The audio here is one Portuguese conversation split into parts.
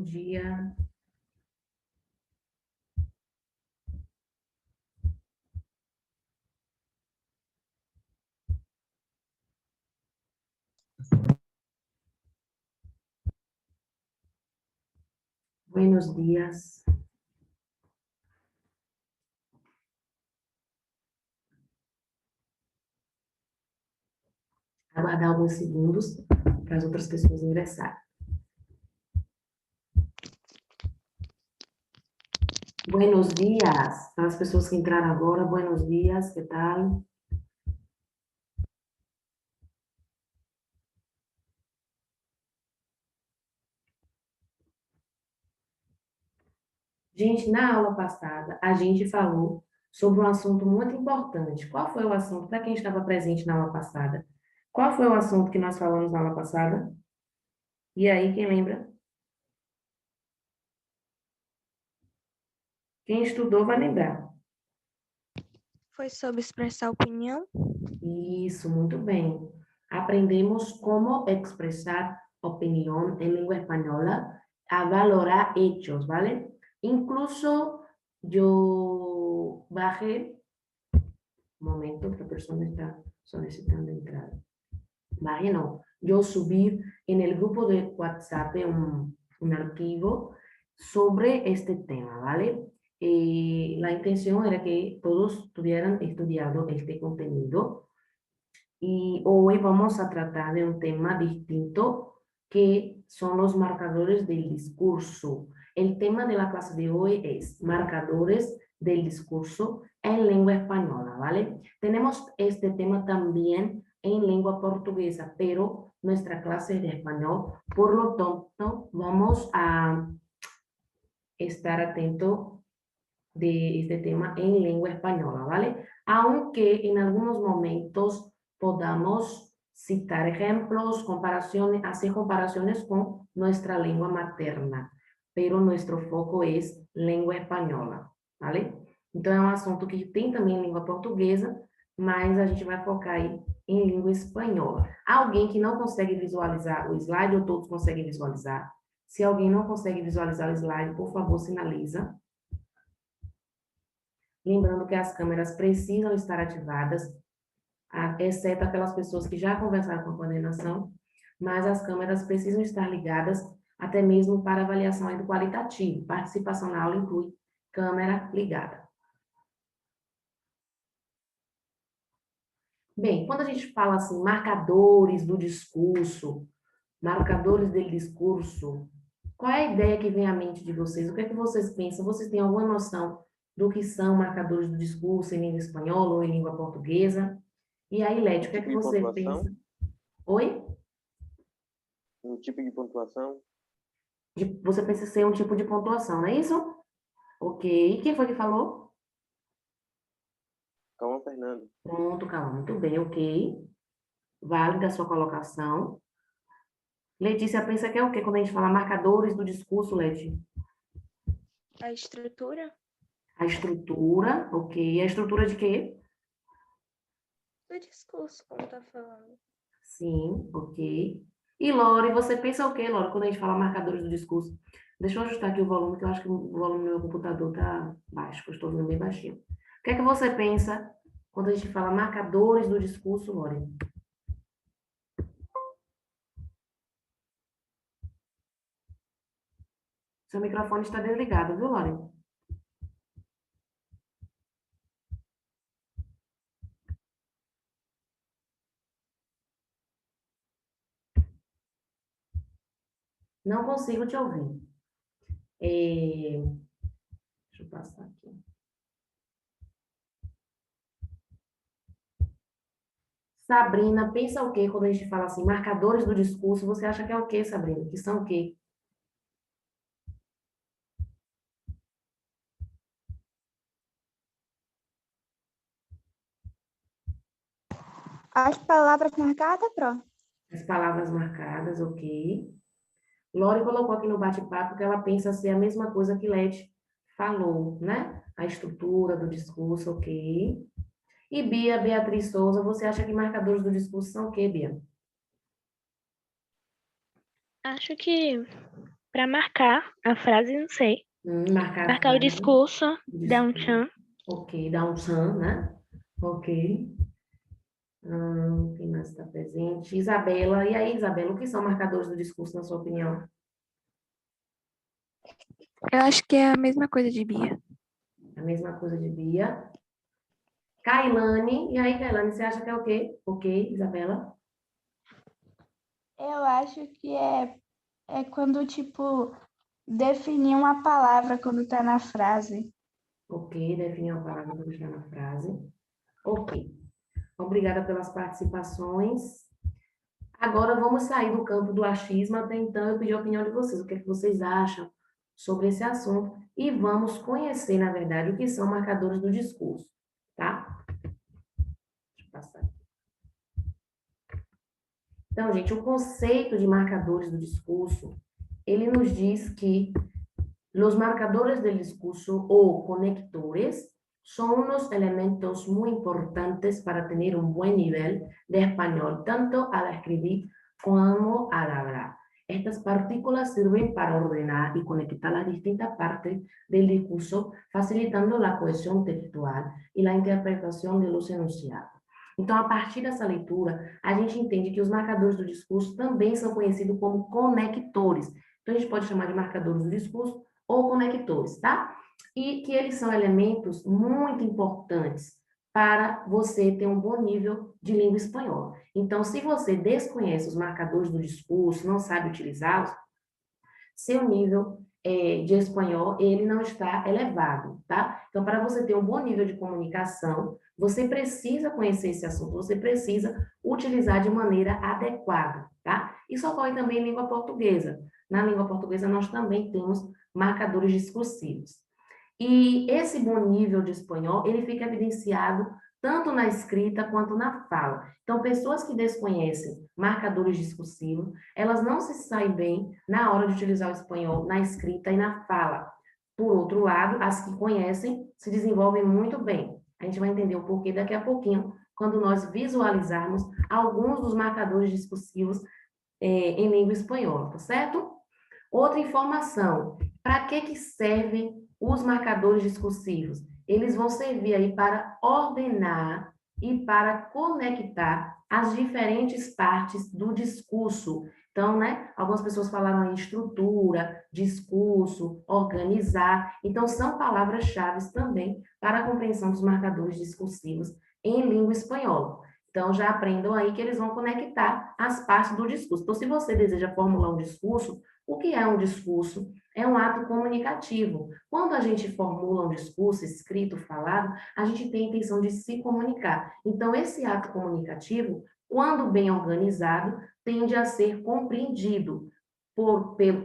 dia. Buenos días. Aguardar alguns segundos para as outras pessoas ingressarem. Buenos días. Para as pessoas que entraram agora, buenos días, que tal? Gente, na aula passada, a gente falou sobre um assunto muito importante. Qual foi o assunto? Para quem estava presente na aula passada, qual foi o assunto que nós falamos na aula passada? E aí, quem lembra? Quem estudou vai lembrar. Foi sobre expressar opinião? Isso, muito bem. Aprendemos como expresar opinión en lengua española, a valorar hechos, ¿vale? Incluso yo bajé, un momento, otra persona está solicitando entrar. Bajé, no, yo subí en el grupo de WhatsApp un archivo sobre este tema, ¿vale? La intención era que todos tuvieran estudiado este contenido. Y hoy vamos a tratar de un tema distinto que son los marcadores del discurso. El tema de la clase de hoy es marcadores del discurso en lengua española, ¿vale? Tenemos este tema también en lengua portuguesa, pero nuestra clase es de español, por lo tanto vamos a estar atentos de este tema en lengua española, ¿vale? Aunque en algunos momentos podamos citar ejemplos, comparaciones, hacer comparaciones con nuestra lengua materna, pero nuestro foco es lengua española, ¿vale? Então, é um assunto que tem também língua portuguesa, mas a gente vai focar aí em língua espanhola. Alguém que não consegue visualizar o slide ou todos conseguem visualizar? Se alguém não consegue visualizar o slide, por favor, sinaliza. Lembrando que as câmeras precisam estar ativadas, exceto aquelas pessoas que já conversaram com a coordenação, mas as câmeras precisam estar ligadas até mesmo para avaliação do qualitativo. Participação na aula inclui câmera ligada. Bem, quando a gente fala assim, marcadores do discurso, qual é a ideia que vem à mente de vocês? O que é que vocês pensam? Vocês têm alguma noção do que são marcadores do discurso em língua espanhola ou em língua portuguesa? E aí, Leti, o que é que você pensa? Oi? Um tipo de pontuação? Você pensa ser um tipo de pontuação, não é isso? Ok. Quem foi que falou? Calma, Fernando. Pronto, calma. Muito bem, ok. Válida a sua colocação. Letícia pensa que é o quê quando a gente fala marcadores do discurso, Leti? A estrutura? A estrutura, ok. A estrutura de quê? Do discurso, como tá falando. Sim, ok. E Lore, você pensa o quê, Lore, quando a gente fala marcadores do discurso? Deixa eu ajustar aqui o volume, que eu acho que o volume do meu computador tá baixo, que eu estou ouvindo bem baixinho. O que é que você pensa quando a gente fala marcadores do discurso, Lore? Seu microfone está desligado, viu, Lore? Não consigo te ouvir. Deixa eu passar aqui. Sabrina, pensa o quê quando a gente fala assim, marcadores do discurso? Você acha que é o quê, Sabrina? Que são o quê? As palavras marcadas, Pro. As palavras marcadas, ok. Lore colocou aqui no bate-papo que ela pensa ser a mesma coisa que Leti falou, né? A estrutura do discurso, ok. E Bia, Beatriz Souza, você acha que marcadores do discurso são o quê, Bia? Acho que Para marcar a frase, não sei. Marcar a Marcar o frase. discurso, dar um tchan. Ok, dá um tchan, né? Ok. Quem mais está presente? Isabela. E aí, Isabela, o que são marcadores do discurso, na sua opinião? Eu acho que é a mesma coisa de Bia. A mesma coisa de Bia. Kailane. E aí, Kailane, você acha que é o quê? Ok, Isabela? Eu acho que é quando, tipo, definir uma palavra quando tá na frase. Ok, definir a palavra para deixar na frase. Ok. Obrigada pelas participações. Agora vamos sair do campo do achismo, até então eu pedi a opinião de vocês, o que é que vocês acham sobre esse assunto, e vamos conhecer, na verdade, o que são marcadores do discurso, tá? Deixa eu passar aqui. Então, gente, o conceito de marcadores do discurso, ele nos diz que los marcadores del discurso o conectores son unos elementos muy importantes para tener un buen nivel de español, tanto al escribir como al hablar. Estas partículas sirven para ordenar y conectar las distintas partes del discurso, facilitando la cohesión textual y la interpretación de los enunciados. Então, a partir dessa leitura, a gente entende que os marcadores do discurso também são conhecidos como conectores. Então, a gente pode chamar de marcadores do discurso ou conectores, tá? E que eles são elementos muito importantes para você ter um bom nível de língua espanhola. Então, se você desconhece os marcadores do discurso, não sabe utilizá-los, seu nível de espanhol, ele não está elevado, tá? Então, para você ter um bom nível de comunicação, você precisa conhecer esse assunto, você precisa utilizar de maneira adequada, tá? Isso ocorre também em língua portuguesa. Na língua portuguesa, nós também temos marcadores discursivos. E esse bom nível de espanhol, ele fica evidenciado tanto na escrita quanto na fala. Então, pessoas que desconhecem marcadores discursivos, elas não se saem bem na hora de utilizar o espanhol na escrita e na fala. Por outro lado, as que conhecem se desenvolvem muito bem. A gente vai entender o porquê daqui a pouquinho, quando nós visualizarmos alguns dos marcadores discursivos em língua espanhola, tá certo? Outra informação, para que servem os marcadores discursivos? Eles vão servir aí para ordenar e para conectar as diferentes partes do discurso. Então, né, algumas pessoas falaram em estrutura, discurso, organizar. Então, são palavras-chave também para a compreensão dos marcadores discursivos em língua espanhola. Então, já aprendam aí que eles vão conectar as partes do discurso. Então, se você deseja formular um discurso, o que é um discurso? É um ato comunicativo. Quando a gente formula um discurso escrito, falado, a gente tem a intenção de se comunicar. Então, esse ato comunicativo, quando bem organizado, tende a ser compreendido.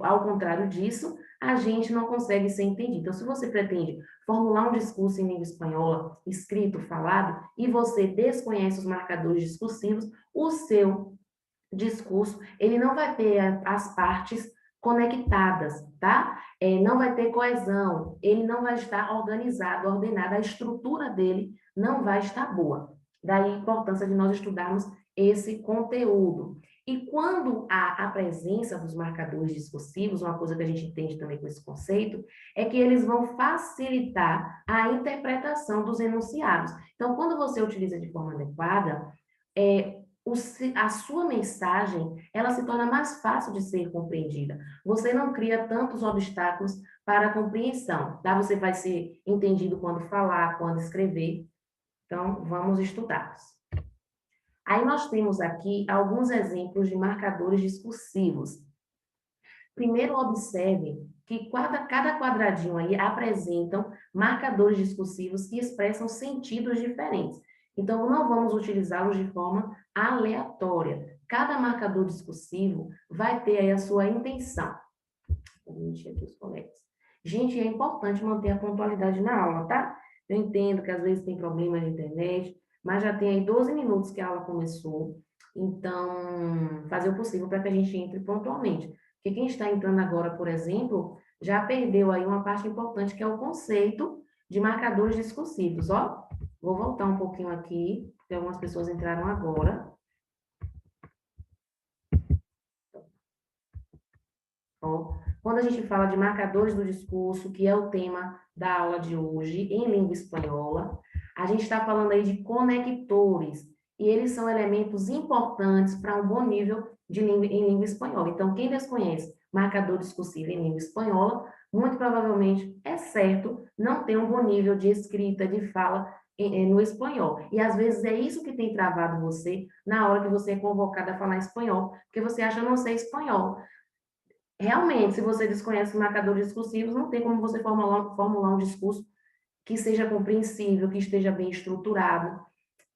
Ao contrário disso, a gente não consegue ser entendido. Então, se você pretende formular um discurso em língua espanhola, escrito, falado, e você desconhece os marcadores discursivos, o seu discurso, ele não vai ter as partes conectadas, tá? Não vai ter coesão, ele não vai estar organizado, ordenado, a estrutura dele não vai estar boa. Daí a importância de nós estudarmos esse conteúdo. E quando há a presença dos marcadores discursivos, uma coisa que a gente entende também com esse conceito, é que eles vão facilitar a interpretação dos enunciados. Então, quando você utiliza de forma adequada, a sua mensagem, ela se torna mais fácil de ser compreendida. Você não cria tantos obstáculos para a compreensão, tá? Você vai ser entendido quando falar, quando escrever. Então, vamos estudá-los. Aí nós temos aqui alguns exemplos de marcadores discursivos. Primeiro, observe que cada quadradinho aí apresentam marcadores discursivos que expressam sentidos diferentes. Então, não vamos utilizá-los de forma aleatória. Cada marcador discursivo vai ter aí a sua intenção. Vou mexer aqui os colegas. Gente, é importante manter a pontualidade na aula, tá? Eu entendo que às vezes tem problema na internet, mas já tem aí 12 minutos que a aula começou. Então, fazer o possível para que a gente entre pontualmente. Porque quem está entrando agora, por exemplo, já perdeu aí uma parte importante, que é o conceito de marcadores discursivos, ó. Vou voltar um pouquinho aqui, porque algumas pessoas entraram agora. Ó, Quando a gente fala de marcadores do discurso, que é o tema da aula de hoje, em língua espanhola, a gente está falando aí de conectores, e eles são elementos importantes para um bom nível em língua espanhola. Então, quem desconhece marcador discursivo em língua espanhola, muito provavelmente, é certo, não tem um bom nível de escrita, de fala no espanhol. E às vezes é isso que tem travado você na hora que você é convocado a falar espanhol, porque você acha, eu não sei espanhol. Realmente, se você desconhece marcadores discursivos, não tem como você formular um discurso que seja compreensível, que esteja bem estruturado,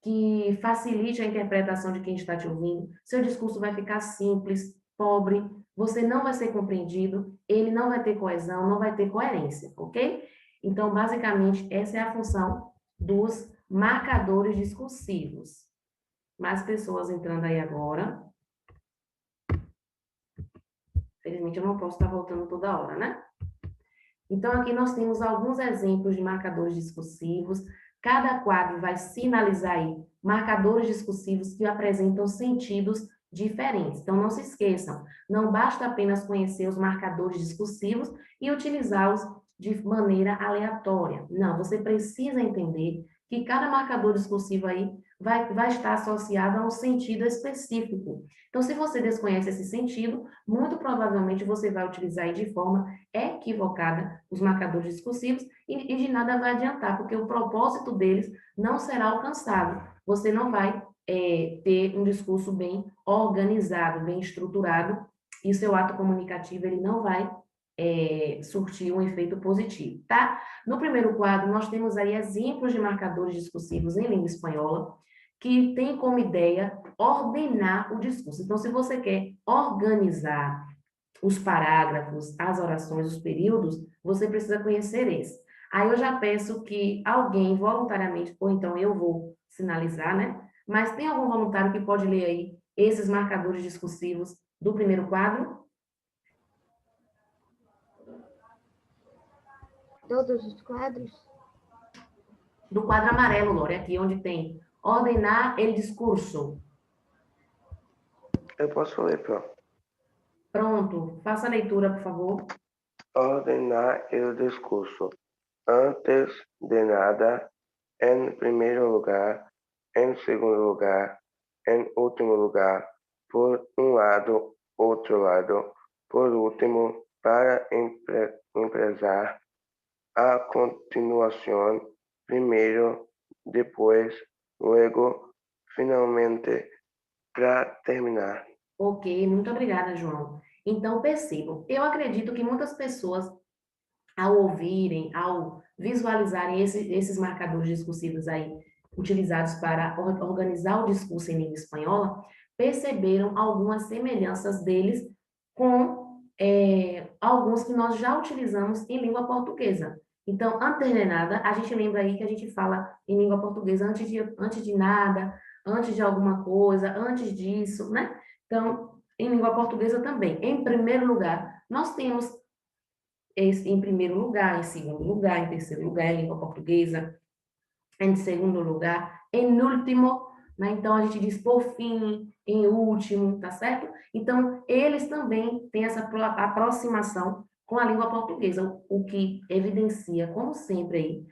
que facilite a interpretação de quem está te ouvindo. Seu discurso vai ficar simples, pobre, você não vai ser compreendido, ele não vai ter coesão, não vai ter coerência, ok? Então, basicamente, essa é a função dos marcadores discursivos. Mais pessoas entrando aí agora. Felizmente, eu não posso estar voltando toda hora, né? Então, aqui nós temos alguns exemplos de marcadores discursivos. Cada quadro vai sinalizar aí marcadores discursivos que apresentam sentidos diferentes. Então, não se esqueçam, não basta apenas conhecer os marcadores discursivos e utilizá-los de maneira aleatória. Não, você precisa entender que cada marcador discursivo aí vai estar associado a um sentido específico. Então, se você desconhece esse sentido, muito provavelmente você vai utilizar aí de forma equivocada os marcadores discursivos e de nada vai adiantar, porque o propósito deles não será alcançado. Você não vai ter um discurso bem organizado, bem estruturado, e o seu ato comunicativo ele não vai surtir um efeito positivo, tá? No primeiro quadro, nós temos aí exemplos de marcadores discursivos em língua espanhola, que tem como ideia ordenar o discurso. Então, se você quer organizar os parágrafos, as orações, os períodos, você precisa conhecer esse. Aí eu já peço que alguém voluntariamente, ou então eu vou sinalizar, né? Mas tem algum voluntário que pode ler aí esses marcadores discursivos do primeiro quadro? Todos os quadros? Do quadro amarelo, Lore, aqui onde tem ordenar el discurso. Eu posso ler, Pro. Pronto, faça a leitura, por favor. Ordenar el discurso. Antes de nada, en primer lugar, en segundo lugar, en último lugar, por un lado, otro lado, por último, para empezar, a continuación, primero, después, luego, finalmente, para terminar. Ok, muito obrigada, João. Então, percebam, eu acredito que muitas pessoas, ao ouvirem, ao visualizarem esses marcadores discursivos aí, utilizados para organizar o discurso em língua espanhola, perceberam algumas semelhanças deles com alguns que nós já utilizamos em língua portuguesa. Então, antes de nada, a gente lembra aí que a gente fala em língua portuguesa antes de nada, antes de alguma coisa, antes disso, né? Então, em língua portuguesa também. Em primeiro lugar, nós temos em primeiro lugar, em segundo lugar, em terceiro lugar, em língua portuguesa, em segundo lugar, em último, né? Então, a gente diz por fim, em último, tá certo? Então, eles também têm essa aproximação com a língua portuguesa, o que evidencia, como sempre aí,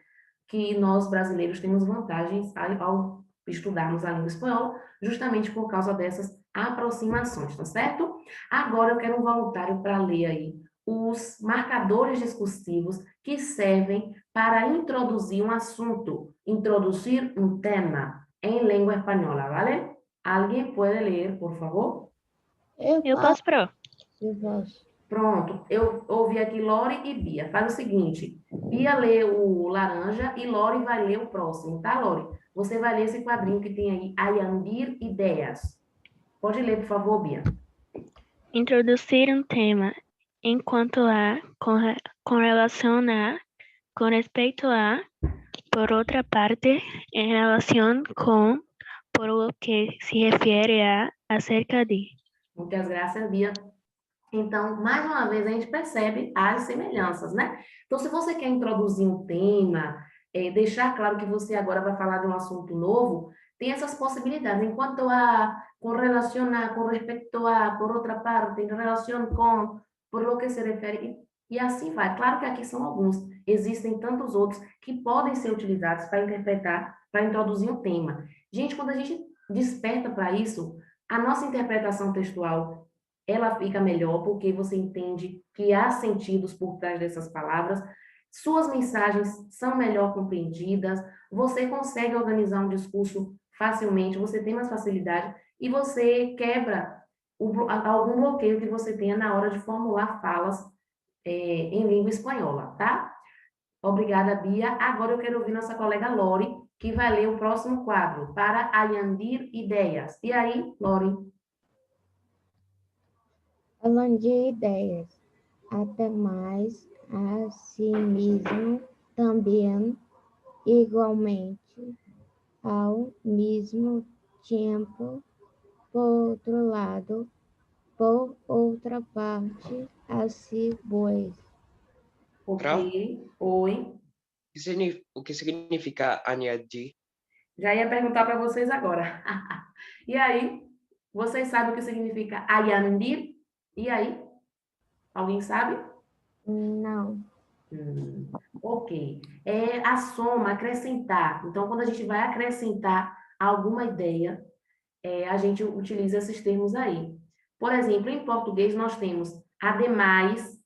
que nós brasileiros temos vantagens ao estudarmos a língua espanhola, justamente por causa dessas aproximações, tá certo? Agora eu quero um voluntário para ler aí os marcadores discursivos que servem para introduzir um assunto, introduzir um tema em língua espanhola, ¿vale? Alguém pode ler, por favor? Eu posso, Pro. Eu posso. Pronto, eu ouvi aqui Lore e Bia. Faz o seguinte, Bia lê o laranja e Lore vai ler o próximo, tá, Lore? Você vai ler esse quadrinho que tem aí, Ayandir Ideias. Pode ler, por favor, Bia. Introduzir um tema enquanto a, com relação a, com respeito a, por outra parte, em relação com, por o que se refere a, acerca de. Muitas graças, Bia. Então, mais uma vez, a gente percebe as semelhanças, né? Então, se você quer introduzir um tema, deixar claro que você agora vai falar de um assunto novo, tem essas possibilidades. Enquanto a, com relação a, com respeito a, por outra parte, em relação com, por lo que se refere, e assim vai. Claro que aqui são alguns, existem tantos outros que podem ser utilizados para interpretar, para introduzir um tema. Gente, quando a gente desperta para isso, a nossa interpretação textual, ela fica melhor, porque você entende que há sentidos por trás dessas palavras, suas mensagens são melhor compreendidas, você consegue organizar um discurso facilmente, você tem mais facilidade e você quebra algum bloqueio que você tenha na hora de formular falas em língua espanhola, tá? Obrigada, Bia. Agora eu quero ouvir nossa colega Lori, que vai ler o próximo quadro, para añadir ideias. E aí, Lori? Falando de ideias, até mais, asimismo, também, igualmente, ao mesmo tempo, por outro lado, por outra parte, assim, pois. Ok. Pro? Oi. O que significa añadir? Já ia perguntar para vocês agora. E aí, vocês sabem o que significa añadir? E aí? Alguém sabe? Não, Ok. É a soma, acrescentar. Então, quando a gente vai acrescentar alguma ideia, a gente utiliza esses termos aí. Por exemplo, em português nós temos ademais,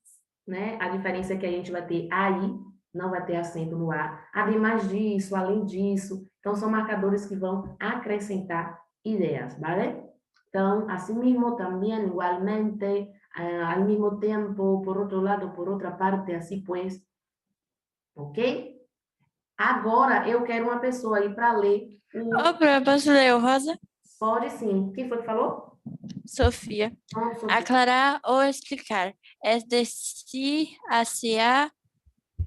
né? A diferença é que a gente vai ter aí, não vai ter acento no A. Ademais disso, além disso. Então, são marcadores que vão acrescentar ideias, ¿vale? Então, asimismo, también, igualmente, al mismo tiempo, por outro lado, por outra parte, assim pues. Ok? Agora, eu quero uma pessoa aí para ler Ô, posso ler o Rosa? Pode sim. Quem foi que falou? Sofia. Vamos, Sofia. Aclarar ou explicar. Es decir, hacia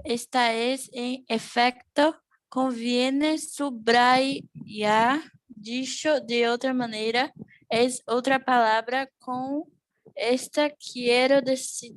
esta es en efecto, conviene subrayar, dicho de otra manera, es otra palabra con esta quiero decir.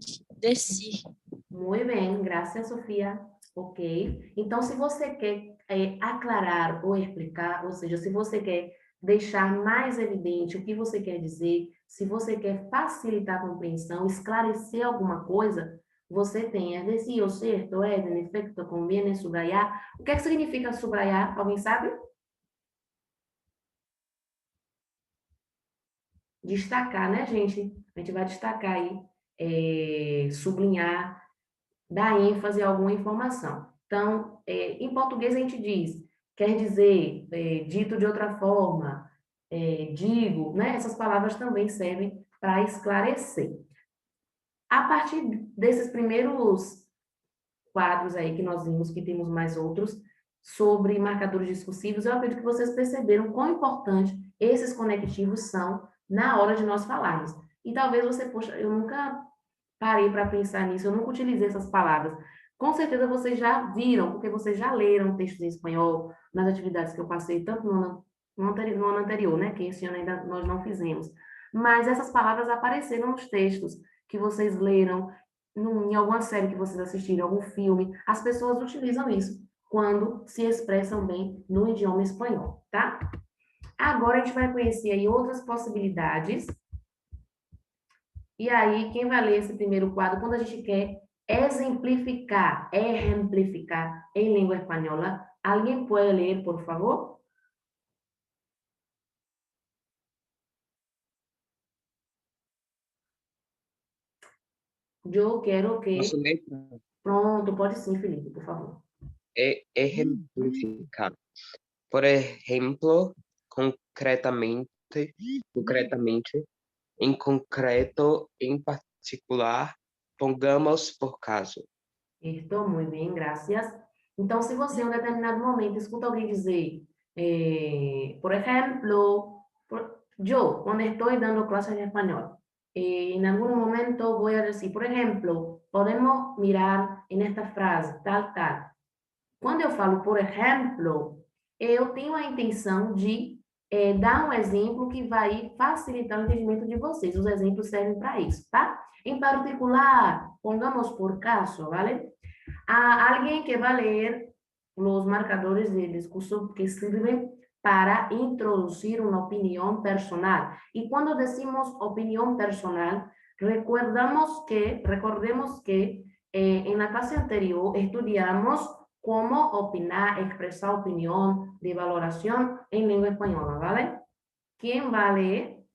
Muito bem, graças, Sofia. Ok. Então, se você quer aclarar ou explicar, ou seja, se você quer deixar mais evidente o que você quer dizer, se você quer facilitar a compreensão, esclarecer alguma coisa, você tem es decir, o cierto, es, en efecto, conviene subrayar. O que é que significa subrayar? Alguém sabe? Destacar, né, gente? A gente vai destacar aí, sublinhar, dar ênfase a alguma informação. Então, em português a gente diz, quer dizer, dito de outra forma, digo, né? Essas palavras também servem para esclarecer. A partir desses primeiros quadros aí que nós vimos, que temos mais outros, sobre marcadores discursivos, eu acredito que vocês perceberam quão importante esses conectivos são na hora de nós falarmos. E talvez você, poxa, eu nunca parei para pensar nisso, eu nunca utilizei essas palavras. Com certeza vocês já viram, porque vocês já leram textos em espanhol nas atividades que eu passei, tanto no ano anterior, né? Que esse ano ainda nós não fizemos. Mas essas palavras apareceram nos textos que vocês leram, em alguma série que vocês assistiram, algum filme. As pessoas utilizam isso quando se expressam bem no idioma espanhol, tá? Agora a gente vai conhecer aí outras possibilidades. E aí, quem vai ler esse primeiro quadro, quando a gente quer exemplificar em língua espanhola, alguém pode ler, por favor? Eu quero que... Posso ler? Pronto, pode sim, Felipe, por favor. Ejemplificar. Por ejemplo, concretamente, em concreto, em particular, pongamos por caso. Estou muito bem, graças. Então, se você em um determinado momento escuta alguém dizer, por exemplo, eu, quando estou dando clases de espanhol, en algún momento voy a decir, por ejemplo, podemos mirar en esta frase, tal, tal. Quando eu falo, por exemplo, eu tenho a intenção de dar um exemplo que vai facilitar o entendimento de vocês. Os exemplos servem para isso, tá? Em particular, pongamos por caso, ¿vale? A alguien que va a leer los marcadores del discurso que sirven para introducir una opinión personal. Y cuando decimos opinión personal, Recordemos que en la clase anterior estudiamos cómo opinar, expresar opinión de valoración en lengua española, ¿vale? ¿Quién va a leer?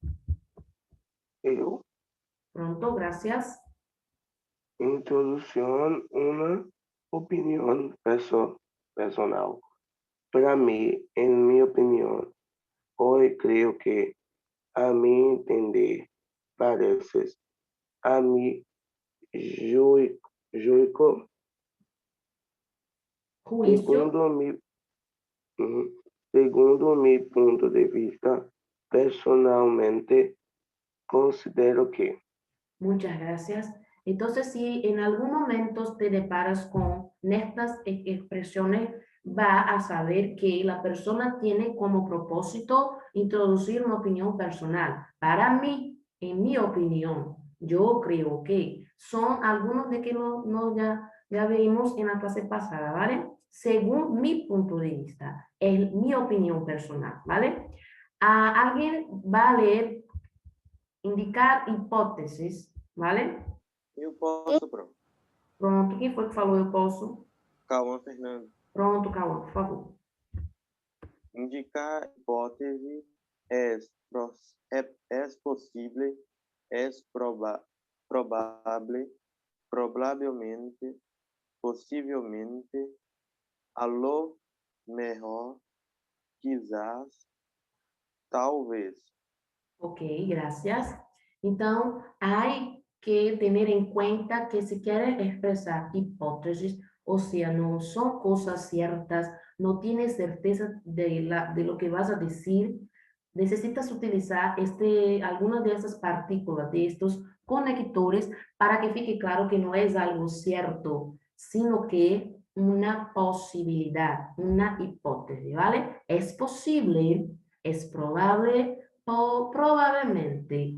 Eu. Pronto, gracias. Introdução, uma opinião personal. Para mim, em minha opinião, hoje creio que, a mim entender, parece a mim juicio, Juicio. segundo meu ponto de vista, personalmente, considero que Muchas gracias. Entonces, si en algún momento te deparas con estas expresiones, va a saber que la persona tiene como propósito introducir una opinión personal. Para mí, en mi opinión, yo creo que son algunos de que ya vimos en la clase pasada, ¿vale? Según mi punto de vista, es mi opinión personal, ¿vale? ¿Alguien va a leer? Indicar hipóteses, ¿vale? Eu posso, pronto. Pronto, quem foi que falou eu posso? Cauã Fernando. Pronto, Cauã, por favor. Indicar hipótese es posible, es probable, probablemente, possivelmente, a lo mejor, quizás, talvez. Ok, gracias. Então, hay que tener en cuenta que si quieres expresar hipótesis, o sea, no son cosas ciertas, no tienes certeza de lo que vas a decir, necesitas utilizar algunas de esas partículas, de estos conectores, para que fique claro que no es algo cierto, sino que una posibilidad, una hipótesis, ¿vale? Es posible, es probable, o probablemente,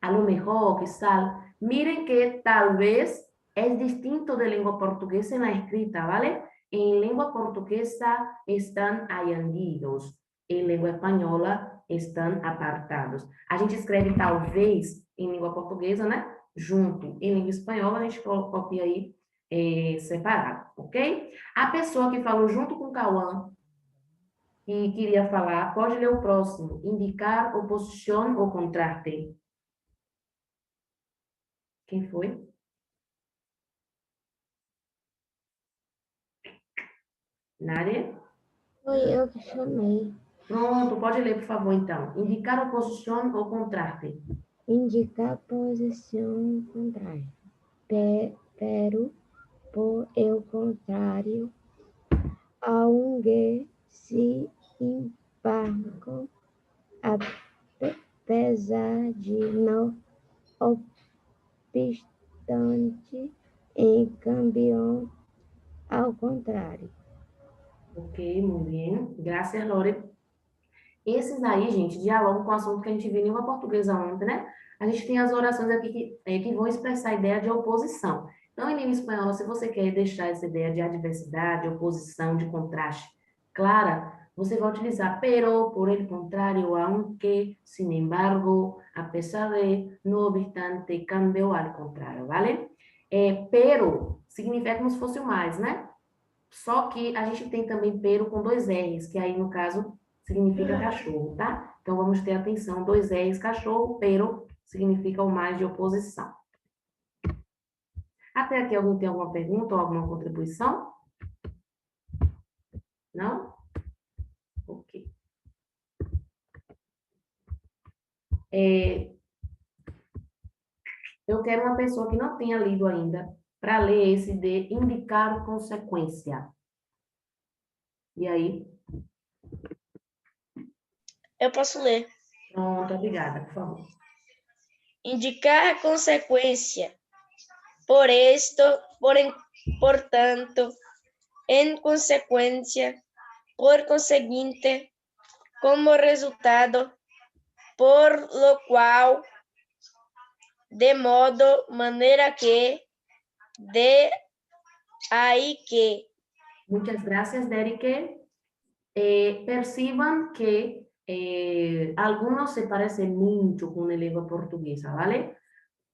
a lo mejor, quizás. Miren que tal vez es distinto de lengua portuguesa en la escrita, ¿vale? En lengua portuguesa están añadidos, en lengua española están apartados. A gente escreve talvez em língua portuguesa, né? Junto. Em língua espanhola, a gente copia aí separado, ok? A pessoa que falou junto com o Cauã e queria falar, pode ler o próximo. Indicar oposição ou contraste. Quem foi? Nádia? Foi eu que chamei. Pronto, pode ler, por favor, então. Indicar oposição ou contraste. Indicar posição contrária. Pero, por el contrário, aunque se embargo, apesar de não obstante, em cambio, ao contrário. Ok, muito bem. Graças, Lore. Esses aí, gente, dialogam com o assunto que a gente viu em língua portuguesa ontem, né? A gente tem as orações aqui que vão expressar a ideia de oposição. Então, em língua espanhola, se você quer deixar essa ideia de adversidade, oposição, de contraste clara, você vai utilizar pero, por el contrario, aunque, sin embargo, a pesar de, no obstante, cambio, al contrario, ¿vale? Pero significa como se fosse o mais, né? Só que a gente tem também pero com 2 R's, que aí, no caso, significa cachorro, tá? Então, vamos ter atenção, 2 R's, cachorro, pero significa o mais de oposição. Até aqui, alguém tem alguma pergunta ou alguma contribuição? Não? Ok. Eu quero uma pessoa que não tenha lido ainda, para ler esse de indicar consequência. E aí? Eu posso ler. Pronto, obrigada, por favor. Indicar a consecuencia. Por tanto, en consecuencia, por consiguiente, como resultado, por lo cual, de modo, manera que, de ahí que. Muchas gracias, Derek. Perciban que algunos se parecen mucho con la lengua portuguesa, ¿vale?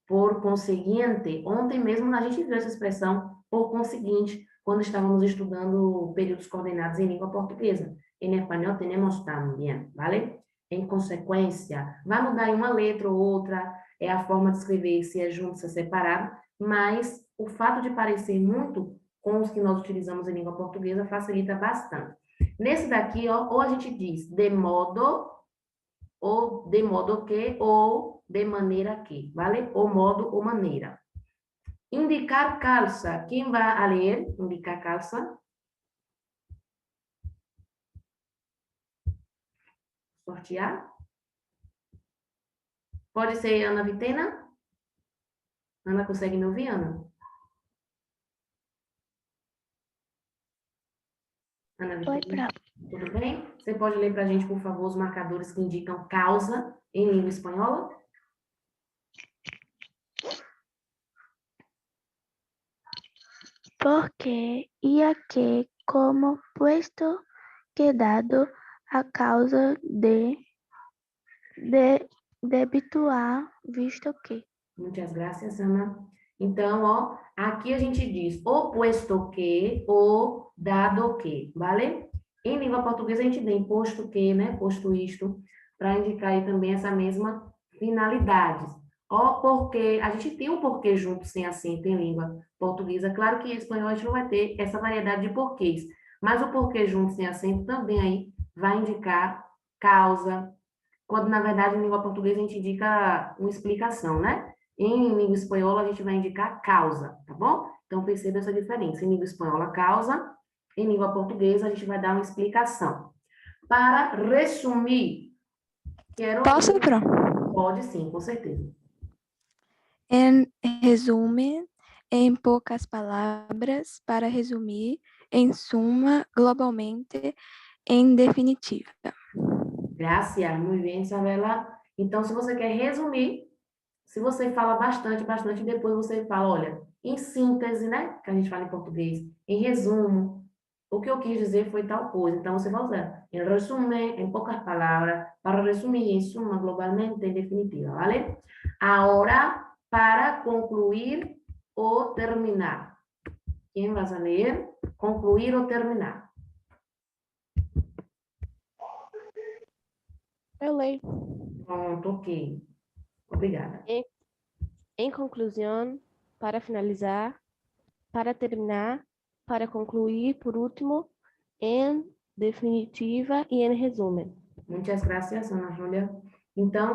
Por conseguinte, ontem mesmo a gente viu essa expressão por conseguinte, quando estávamos estudando períodos coordenados em língua portuguesa. Em espanhol temos também, ¿vale? Em consequência, vai mudar em uma letra ou outra, é a forma de escrever, se é junto, se é separado, mas o fato de parecer muito com os que nós utilizamos em língua portuguesa facilita bastante. Nesse daqui, ó, ou a gente diz de modo, ou de modo que, ou de maneira que, ¿vale? O modo ou maneira. Indicar calça. Quem vai a ler? Indicar calça. Sortear. Pode ser Ana Vitena? Ana, consegue me ouvir, Ana? Ana Oi, Vitena, prof. tudo bem? Você pode ler para a gente, por favor, os marcadores que indicam causa em língua espanhola? Porque y a que como puesto que dado a causa de débito a visto que. Muitas graças, Ana. Então, ó, aqui a gente diz o puesto que, o dado que, vale? Em língua portuguesa a gente tem posto que, né? Posto isto, para indicar aí também essa mesma finalidade. Ó, porque, a gente tem um porquê junto, sem acento em língua portuguesa. Claro que em espanhol a gente não vai ter essa variedade de porquês, mas o porquê junto, sem acento, também aí vai indicar causa, quando na verdade em língua portuguesa a gente indica uma explicação, né? Em língua espanhola, a gente vai indicar causa, tá bom? Então, perceba essa diferença. Em língua espanhola, causa. Em língua portuguesa, a gente vai dar uma explicação. Para resumir, quero... Posso, Pro? Pode sim, com certeza. Em resumen, em poucas palavras, para resumir, em suma, globalmente, em definitiva. Graças, muito bem, Isabela. Então, se você quer resumir, se você fala bastante, depois você fala, olha, em síntese, né? Que a gente fala em português, em resumo, o que eu quis dizer foi tal coisa. Então, você vai usar em resumen, em poucas palavras, para resumir, em suma, globalmente, em definitiva, ¿vale? Agora, para concluir ou terminar. Quem vai ler? Concluir ou terminar? Eu leio. Pronto, ok. Obrigada. Em conclusão, para finalizar, para terminar, para concluir, por último, em definitiva e em resumo. Muitas graças, Ana Júlia. Então,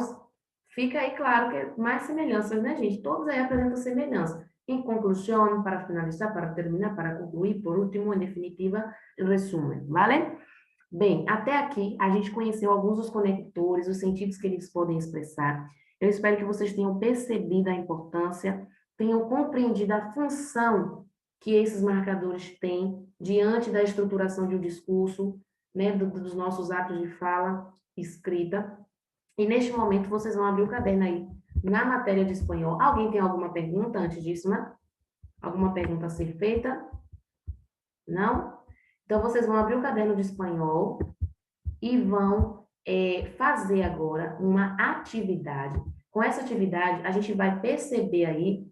fica aí claro que é mais semelhanças, né, gente? Todos aí apresentam semelhança. Em conclusão, para finalizar, para terminar, para concluir, por último, em definitiva, em resumo, vale? Bem, até aqui a gente conheceu alguns dos conectores, os sentidos que eles podem expressar. Eu espero que vocês tenham percebido a importância, tenham compreendido a função que esses marcadores têm diante da estruturação de um discurso, né, dos nossos atos de fala, escrita. E neste momento vocês vão abrir o caderno aí na matéria de espanhol. Alguém tem alguma pergunta antes disso, né? Alguma pergunta a ser feita? Não? Então, vocês vão abrir o caderno de espanhol e vão fazer agora uma atividade. Com essa atividade, a gente vai perceber aí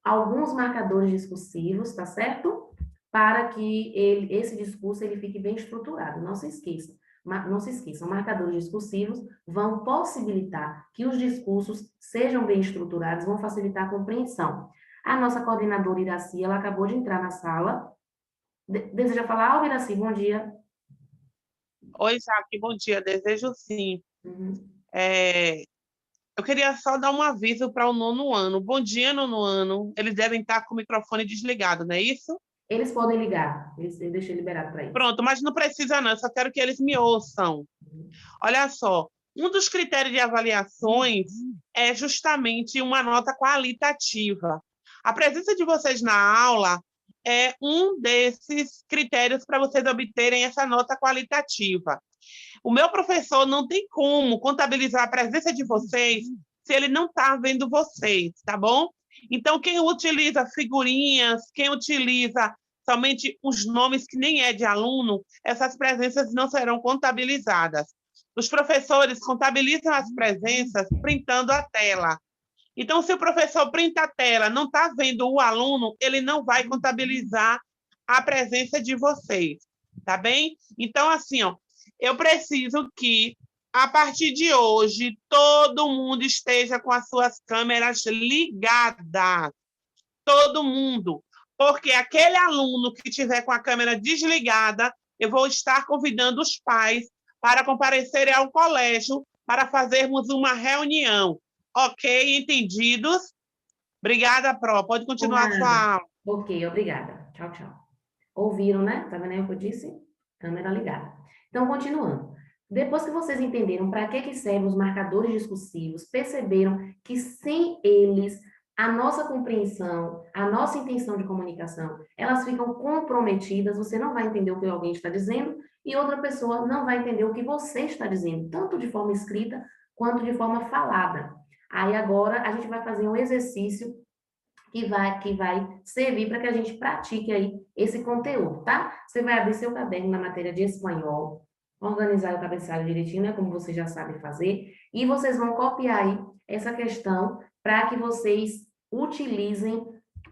alguns marcadores discursivos, tá certo? Para que esse discurso ele fique bem estruturado. Não se esqueçam. Não se esqueçam, marcadores discursivos vão possibilitar que os discursos sejam bem estruturados, vão facilitar a compreensão. A nossa coordenadora Iraci, ela acabou de entrar na sala. Deseja falar algo, Iraci? Bom dia. Oi, Jaque, bom dia. Desejo sim. Uhum. Eu queria só dar um aviso para o 9º ano. Bom dia, 9º ano. Eles devem estar com o microfone desligado, não é isso? Eles podem ligar. Eu deixei liberado para eles. Pronto, mas não precisa não. Eu só quero que eles me ouçam. Olha só. Um dos critérios de avaliações é justamente uma nota qualitativa. A presença de vocês na aula é um desses critérios para vocês obterem essa nota qualitativa. O meu professor não tem como contabilizar a presença de vocês se ele não está vendo vocês, tá bom? Então, quem utiliza figurinhas, quem utiliza somente os nomes que nem é de aluno, essas presenças não serão contabilizadas. Os professores contabilizam as presenças printando a tela. Então, se o professor printa a tela, não está vendo o aluno, ele não vai contabilizar a presença de vocês, tá bem? Então, assim, ó, eu preciso que, a partir de hoje, todo mundo esteja com as suas câmeras ligadas. Todo mundo. Porque aquele aluno que tiver com a câmera desligada, eu vou estar convidando os pais para comparecerem ao colégio para fazermos uma reunião. Ok, entendidos? Obrigada, Pro. Pode continuar a sua aula. Ok, obrigada. Tchau, tchau. Ouviram, né? Tá vendo aí o que eu disse? Câmera ligada. Então, continuando. Depois que vocês entenderam para que servem os marcadores discursivos, perceberam que sem eles, a nossa compreensão, a nossa intenção de comunicação, elas ficam comprometidas, você não vai entender o que alguém está dizendo e outra pessoa não vai entender o que você está dizendo, tanto de forma escrita quanto de forma falada. Aí agora a gente vai fazer um exercício que vai servir para que a gente pratique aí esse conteúdo, tá? Você vai abrir seu caderno na matéria de espanhol, organizar o cabeçalho direitinho, né, como vocês já sabem fazer, e vocês vão copiar aí essa questão para que vocês utilizem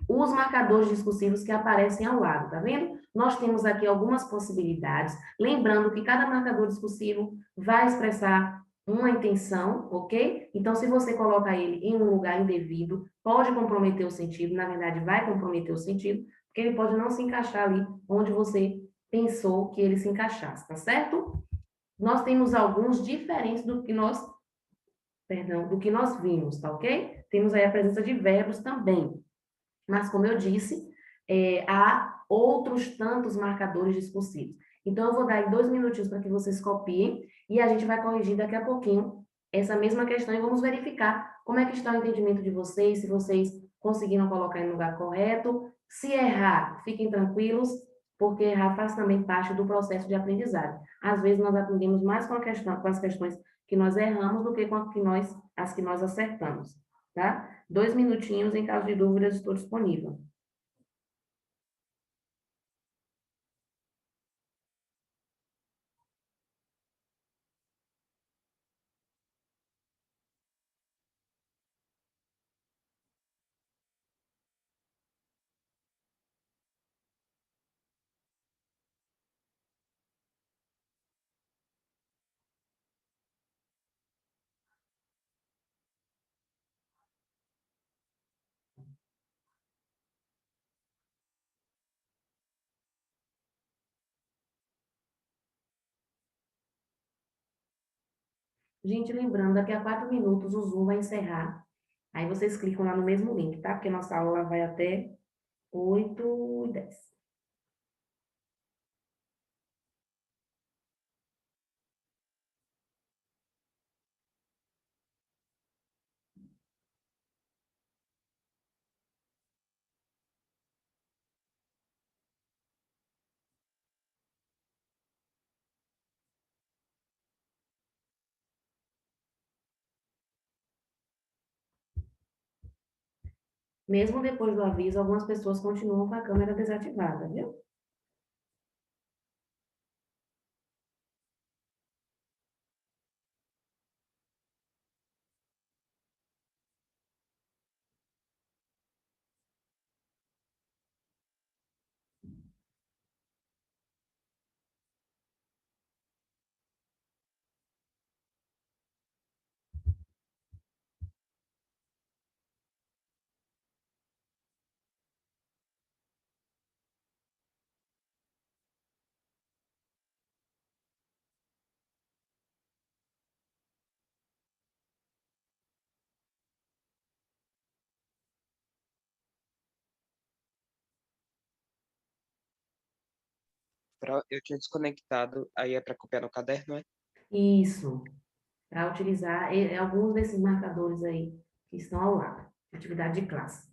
os marcadores discursivos que aparecem ao lado, tá vendo? Nós temos aqui algumas possibilidades, lembrando que cada marcador discursivo vai expressar uma intenção, ok? Então, se você coloca ele em um lugar indevido, pode comprometer o sentido, na verdade, vai comprometer o sentido, porque ele pode não se encaixar ali onde você pensou que ele se encaixasse, tá certo? Nós temos alguns diferentes do que nós vimos, tá ok? Temos aí a presença de verbos também. Mas, como eu disse, há outros tantos marcadores discursivos. Então, eu vou dar aí 2 minutinhos para que vocês copiem e a gente vai corrigir daqui a pouquinho essa mesma questão e vamos verificar como é que está o entendimento de vocês, se vocês conseguiram colocar no lugar correto. Se errar, fiquem tranquilos, porque errar faz também parte do processo de aprendizagem. Às vezes, nós aprendemos mais com as questões que nós erramos do que com as que nós acertamos, tá? 2 minutinhos, em caso de dúvidas, estou disponível. Gente, lembrando, daqui a 4 minutos o Zoom vai encerrar. Aí vocês clicam lá no mesmo link, tá? Porque nossa aula vai até 8h10. Mesmo depois do aviso, algumas pessoas continuam com a câmera desativada, viu? Eu tinha desconectado, aí é para copiar no caderno, é? Isso, para utilizar alguns desses marcadores aí que estão ao lado, atividade de classe.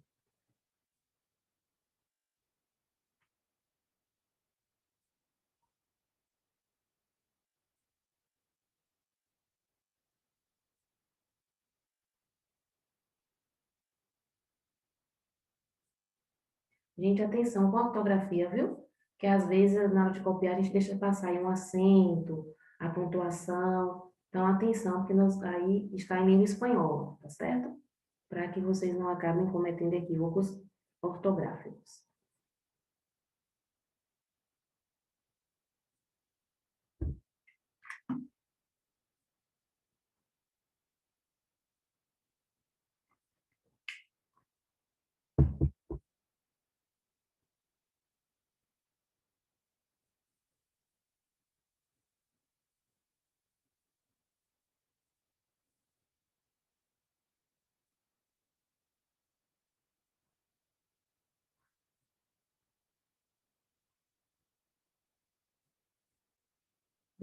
Gente, atenção com a ortografia, viu? Que às vezes, na hora de copiar, a gente deixa passar aí um acento, a pontuação. Então, atenção, porque aí está em língua espanhola, tá certo? para que vocês não acabem cometendo equívocos ortográficos.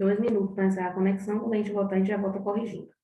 Dois minutos para encerrar a conexão, quando a gente voltar, a gente já volta corrigindo.